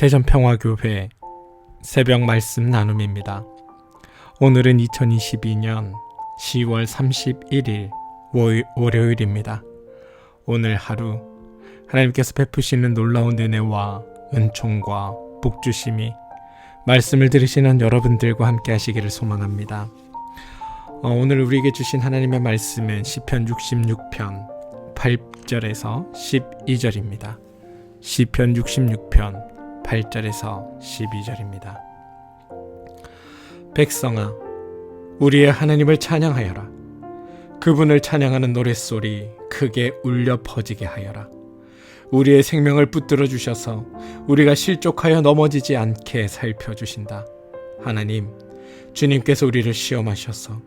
대전평화교회 새벽 말씀 나눔입니다. 오늘은 2022년 10월 31일 월요일입니다. 오늘 하루 하나님께서 베푸시는 놀라운 은혜와 은총과 복주심이 말씀을 들으시는 여러분들과 함께 하시기를 소망합니다. 오늘 우리에게 주신 하나님의 말씀은 시편 66편 8절에서 12절입니다. 시편 66편 8절에서 12절입니다. 백성아, 우리의 하나님을 찬양하여라. 그분을 찬양하는 노랫소리 크게 울려 퍼지게 하여라. 우리의 생명을 붙들어 주셔서 우리가 실족하여 넘어지지 않게 살펴주신다. 하나님, 주님께서 우리를 시험하셔서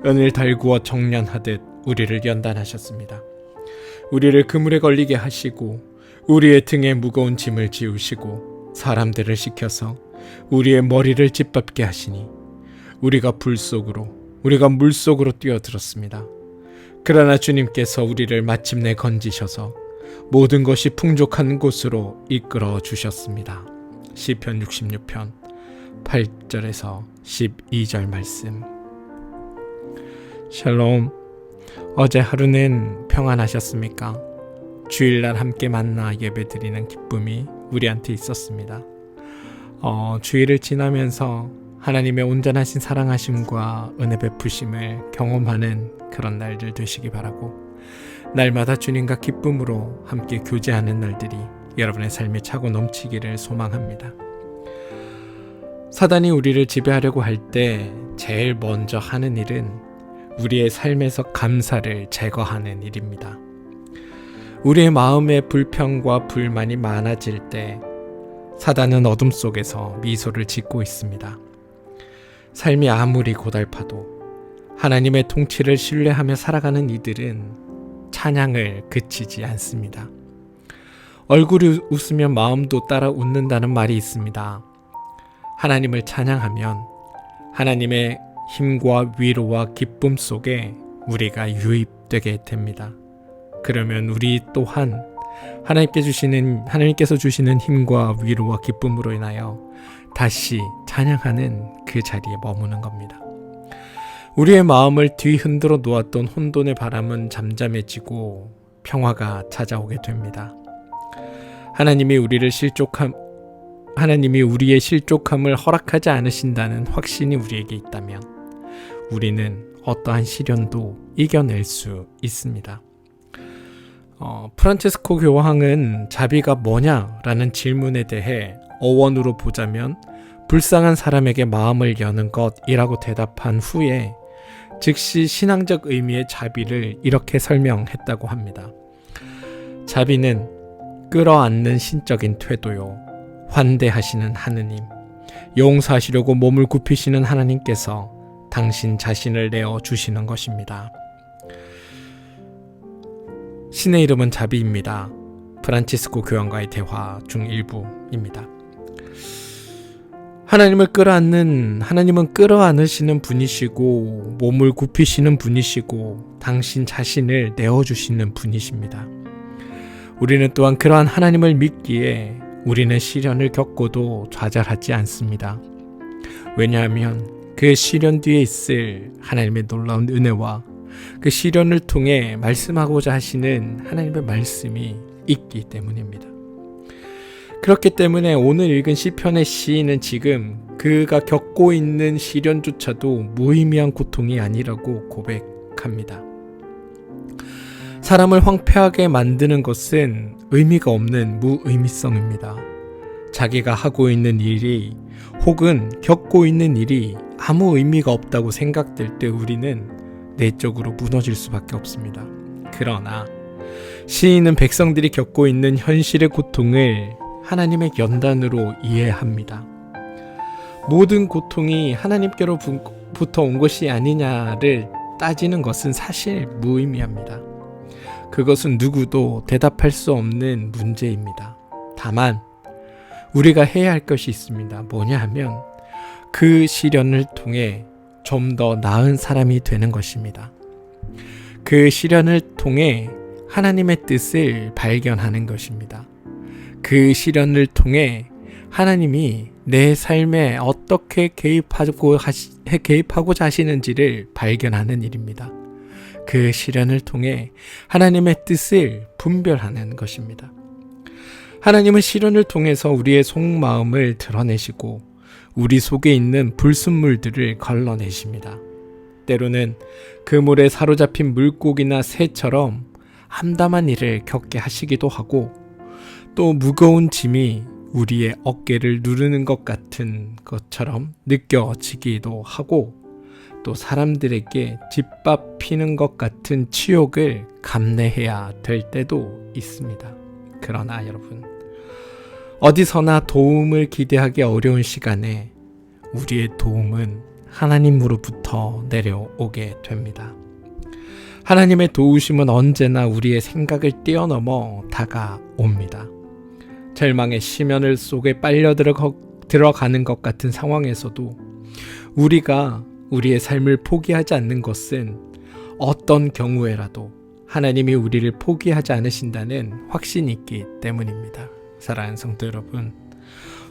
은을 달구어 정련하듯 우리를 연단하셨습니다. 우리를 그물에 걸리게 하시고 우리의 등에 무거운 짐을 지우시고 사람들을 시켜서 우리의 머리를 짓밟게 하시니 우리가 우리가 물속으로 뛰어들었습니다. 그러나 주님께서 우리를 마침내 건지셔서 모든 것이 풍족한 곳으로 이끌어 주셨습니다. 시편 66편 8절에서 12절 말씀. 샬롬. 어제 하루는 평안하셨습니까? 주일날 함께 만나 예배드리는 기쁨이 우리한테 있었습니다. 주일을 지나면서 하나님의 온전하신 사랑하심과 은혜 베푸심을 경험하는 그런 날들 되시기 바라고, 날마다 주님과 기쁨으로 함께 교제하는 날들이 여러분의 삶에 차고 넘치기를 소망합니다. 사단이 우리를 지배하려고 할 때 제일 먼저 하는 일은 우리의 삶에서 감사를 제거하는 일입니다. 우리의 마음에 불평과 불만이 많아질 때 사단은 어둠 속에서 미소를 짓고 있습니다. 삶이 아무리 고달파도 하나님의 통치를 신뢰하며 살아가는 이들은 찬양을 그치지 않습니다. 얼굴이 웃으면 마음도 따라 웃는다는 말이 있습니다. 하나님을 찬양하면 하나님의 힘과 위로와 기쁨 속에 우리가 유입되게 됩니다. 그러면 우리 또한 하나님께서 주시는 힘과 위로와 기쁨으로 인하여 다시 찬양하는 그 자리에 머무는 겁니다. 우리의 마음을 뒤흔들어 놓았던 혼돈의 바람은 잠잠해지고 평화가 찾아오게 됩니다. 하나님이 우리의 실족함을 허락하지 않으신다는 확신이 우리에게 있다면 우리는 어떠한 시련도 이겨낼 수 있습니다. 프란체스코 교황은 자비가 뭐냐라는 질문에 대해 어원으로 보자면 불쌍한 사람에게 마음을 여는 것이라고 대답한 후에 즉시 신앙적 의미의 자비를 이렇게 설명했다고 합니다. 자비는 끌어안는 신적인 태도요, 환대하시는 하느님, 용서하시려고 몸을 굽히시는 하나님께서 당신 자신을 내어주시는 것입니다. 신의 이름은 자비입니다. 프란치스코 교황과의 대화 중 일부입니다. 하나님은 끌어안으시는 분이시고 몸을 굽히시는 분이시고 당신 자신을 내어주시는 분이십니다. 우리는 또한 그러한 하나님을 믿기에 우리는 시련을 겪고도 좌절하지 않습니다. 왜냐하면 그 시련 뒤에 있을 하나님의 놀라운 은혜와 그 시련을 통해 말씀하고자 하시는 하나님의 말씀이 있기 때문입니다. 그렇기 때문에 오늘 읽은 시편의 시인은 지금 그가 겪고 있는 시련조차도 무의미한 고통이 아니라고 고백합니다. 사람을 황폐하게 만드는 것은 의미가 없는 무의미성입니다. 자기가 하고 있는 일이 혹은 겪고 있는 일이 아무 의미가 없다고 생각될 때 우리는 내적으로 무너질 수밖에 없습니다. 그러나 시인은 백성들이 겪고 있는 현실의 고통을 하나님의 연단으로 이해합니다. 모든 고통이 하나님께로부터 온 것이 아니냐를 따지는 것은 사실 무의미합니다. 그것은 누구도 대답할 수 없는 문제입니다. 다만 우리가 해야 할 것이 있습니다. 뭐냐 하면 그 시련을 통해 좀 더 나은 사람이 되는 것입니다. 그 시련을 통해 하나님의 뜻을 발견하는 것입니다. 그 시련을 통해 하나님이 내 삶에 어떻게 개입하고자 하시는지를 발견하는 일입니다. 그 시련을 통해 하나님의 뜻을 분별하는 것입니다. 하나님은 시련을 통해서 우리의 속마음을 드러내시고 우리 속에 있는 불순물들을 걸러내십니다. 때로는 그물에 사로잡힌 물고기나 새처럼 암담한 일을 겪게 하시기도 하고, 또 무거운 짐이 우리의 어깨를 누르는 것 같은 것처럼 느껴지기도 하고, 또 사람들에게 짓밟히는 것 같은 치욕을 감내해야 될 때도 있습니다. 그러나 여러분, 어디서나 도움을 기대하기 어려운 시간에 우리의 도움은 하나님으로부터 내려오게 됩니다. 하나님의 도우심은 언제나 우리의 생각을 뛰어넘어 다가옵니다. 절망의 심연을 속에 빨려 들어가는 것 같은 상황에서도 우리가 우리의 삶을 포기하지 않는 것은 어떤 경우에라도 하나님이 우리를 포기하지 않으신다는 확신이 있기 때문입니다. 사랑하는 성도 여러분,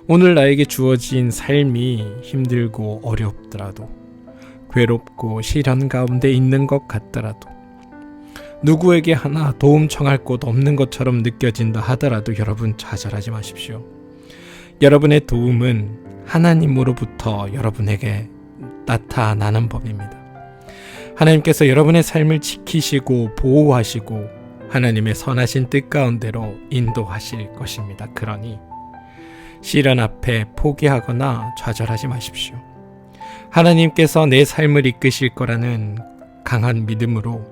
오늘 나에게 주어진 삶이 힘들고 어렵더라도, 괴롭고 시련 가운데 있는 것 같더라도, 누구에게 하나 도움 청할 곳 없는 것처럼 느껴진다 하더라도 여러분 좌절하지 마십시오. 여러분의 도움은 하나님으로부터 여러분에게 나타나는 법입니다. 하나님께서 여러분의 삶을 지키시고 보호하시고 하나님의 선하신 뜻 가운데로 인도하실 것입니다. 그러니 시련 앞에 포기하거나 좌절하지 마십시오. 하나님께서 내 삶을 이끄실 거라는 강한 믿음으로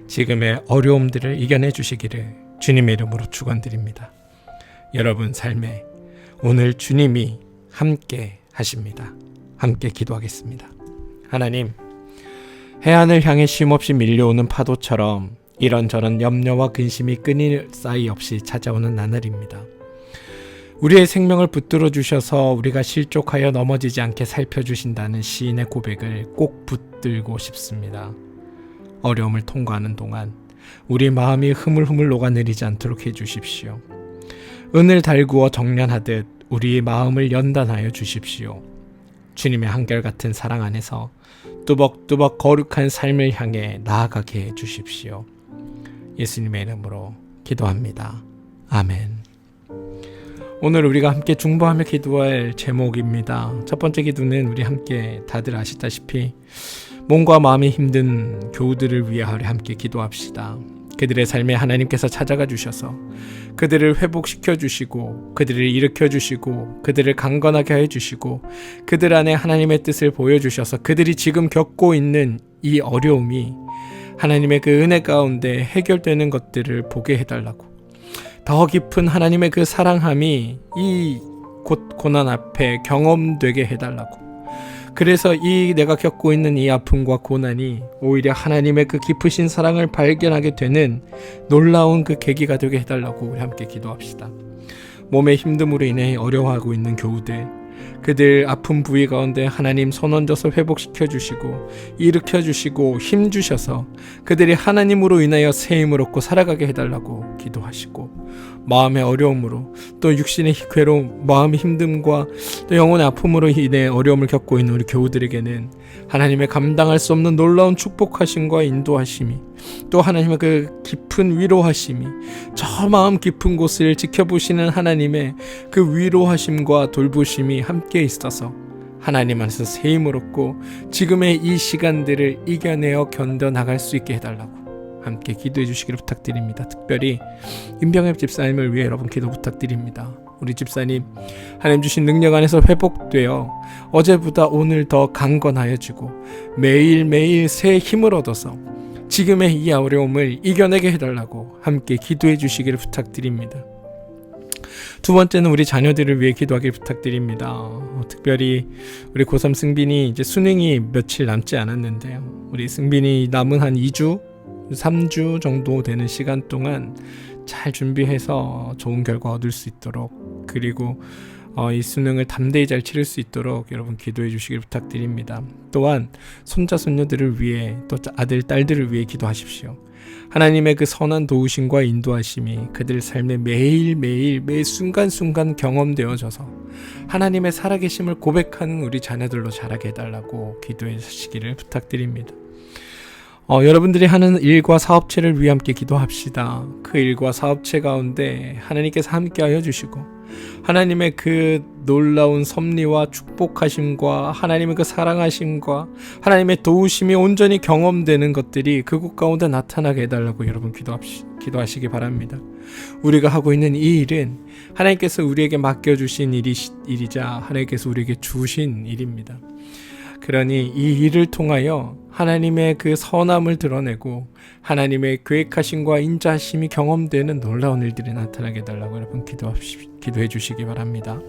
지금의 어려움들을 이겨내 주시기를 주님의 이름으로 축원드립니다. 여러분 삶에 오늘 주님이 함께 하십니다. 함께 기도하겠습니다. 하나님, 해안을 향해 쉼없이 밀려오는 파도처럼 이런저런 염려와 근심이 끊일 사이 없이 찾아오는 나날입니다. 우리의 생명을 붙들어 주셔서 우리가 실족하여 넘어지지 않게 살펴주신다는 시인의 고백을 꼭 붙들고 싶습니다. 어려움을 통과하는 동안 우리 마음이 흐물흐물 녹아내리지 않도록 해주십시오. 은을 달구어 정련하듯 우리의 마음을 연단하여 주십시오. 주님의 한결같은 사랑 안에서 뚜벅뚜벅 거룩한 삶을 향해 나아가게 해주십시오. 예수님의 이름으로 기도합니다. 아멘. 오늘 우리가 함께 중보하며 기도할 제목입니다. 첫 번째 기도는 우리 함께 다들 아시다시피 몸과 마음이 힘든 교우들을 위해 함께 기도합시다. 그들의 삶에 하나님께서 찾아가 주셔서 그들을 회복시켜 주시고 그들을 일으켜 주시고 그들을 강건하게 해 주시고 그들 안에 하나님의 뜻을 보여주셔서 그들이 지금 겪고 있는 이 어려움이 하나님의 그 은혜 가운데 해결되는 것들을 보게 해달라고, 더 깊은 하나님의 그 사랑함이 이 고난 앞에 경험되게 해달라고, 그래서 이 내가 겪고 있는 이 아픔과 고난이 오히려 하나님의 그 깊으신 사랑을 발견하게 되는 놀라운 그 계기가 되게 해달라고 우리 함께 기도합시다. 몸의 힘듦으로 인해 어려워하고 있는 교우들, 그들 아픈 부위 가운데 하나님 손 얹어서 회복시켜 주시고 일으켜 주시고 힘 주셔서 그들이 하나님으로 인하여 새 힘을 얻고 살아가게 해달라고 기도하시고, 마음의 어려움으로 또 육신의 괴로움, 마음의 힘듦과 또 영혼의 아픔으로 인해 어려움을 겪고 있는 우리 교우들에게는 하나님의 감당할 수 없는 놀라운 축복하심과 인도하심이, 또 하나님의 그 깊은 위로하심이, 저 마음 깊은 곳을 지켜보시는 하나님의 그 위로하심과 돌보심이 함께 있어서 하나님 안에서 새 힘을 얻고 지금의 이 시간들을 이겨내어 견뎌나갈 수 있게 해달라고 함께 기도해 주시기를 부탁드립니다. 특별히 임병엽 집사님을 위해 여러분 기도 부탁드립니다. 우리 집사님 하나님 주신 능력 안에서 회복되어 어제보다 오늘 더 강건하여지고 매일매일 새 힘을 얻어서 지금의 이 어려움을 이겨내게 해달라고 함께 기도해 주시기를 부탁드립니다. 두 번째는 우리 자녀들을 위해 기도하길 부탁드립니다. 특별히 우리 고3 승빈이 이제 수능이 며칠 남지 않았는데요. 우리 승빈이 남은 한 2주, 3주 정도 되는 시간 동안 잘 준비해서 좋은 결과 얻을 수 있도록, 그리고 이 수능을 담대히 잘 치를 수 있도록 여러분 기도해 주시길 부탁드립니다. 또한 손자 손녀들을 위해, 또 아들 딸들을 위해 기도하십시오. 하나님의 그 선한 도우심과 인도하심이 그들 삶에 매일매일 매 순간순간 경험되어져서 하나님의 살아계심을 고백하는 우리 자녀들로 자라게 해달라고 기도해 주시기를 부탁드립니다. 여러분들이 하는 일과 사업체를 위해 함께 기도합시다. 그 일과 사업체 가운데 하나님께서 함께하여 주시고 하나님의 그 놀라운 섭리와 축복하심과 하나님의 그 사랑하심과 하나님의 도우심이 온전히 경험되는 것들이 그곳 가운데 나타나게 해달라고 여러분 기도하시기 바랍니다. 우리가 하고 있는 이 일은 하나님께서 우리에게 맡겨주신 일이자 하나님께서 우리에게 주신 일입니다. 그러니 이 일을 통하여 하나님의 그 선함을 드러내고 하나님의 계획하심과 인자하심이 경험되는 놀라운 일들이 나타나게 해달라고 여러분 기도해 주시기 바랍니다.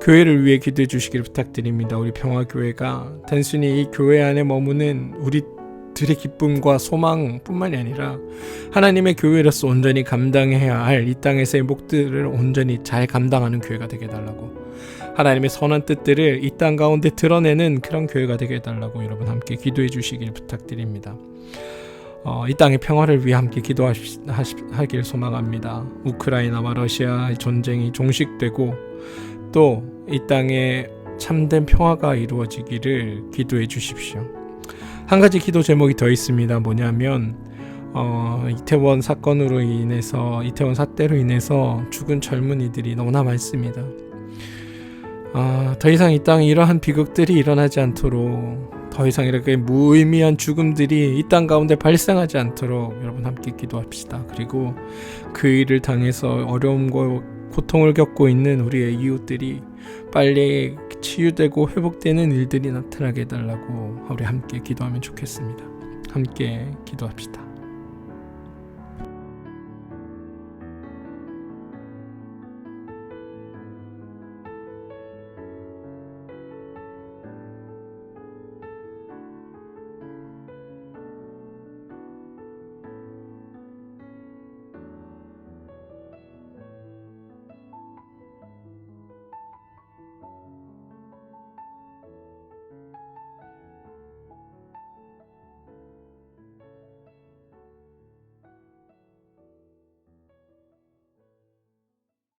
교회를 위해 기도해 주시기를 부탁드립니다. 우리 평화교회가 단순히 이 교회 안에 머무는 우리들의 기쁨과 소망뿐만이 아니라 하나님의 교회로서 온전히 감당해야 할 이 땅에서의 몫들을 온전히 잘 감당하는 교회가 되게 해달라고, 하나님의 선한 뜻들을 이 땅 가운데 드러내는 그런 교회가 되게 해달라고 여러분 함께 기도해 주시길 부탁드립니다. 이 땅의 평화를 위해 함께 기도하길 소망합니다. 우크라이나와 러시아의 전쟁이 종식되고 또 이 땅에 참된 평화가 이루어지기를 기도해 주십시오. 한 가지 기도 제목이 더 있습니다. 뭐냐면 이태원 사건으로 인해서, 이태원 사태로 인해서 죽은 젊은이들이 너무나 많습니다. 더 이상 이 땅에 이러한 비극들이 일어나지 않도록, 더 이상 이렇게 무의미한 죽음들이 이 땅 가운데 발생하지 않도록 여러분 함께 기도합시다. 그리고 그 일을 당해서 어려움과 고통을 겪고 있는 우리의 이웃들이 빨리 치유되고 회복되는 일들이 나타나게 해달라고 우리 함께 기도하면 좋겠습니다. 함께 기도합시다.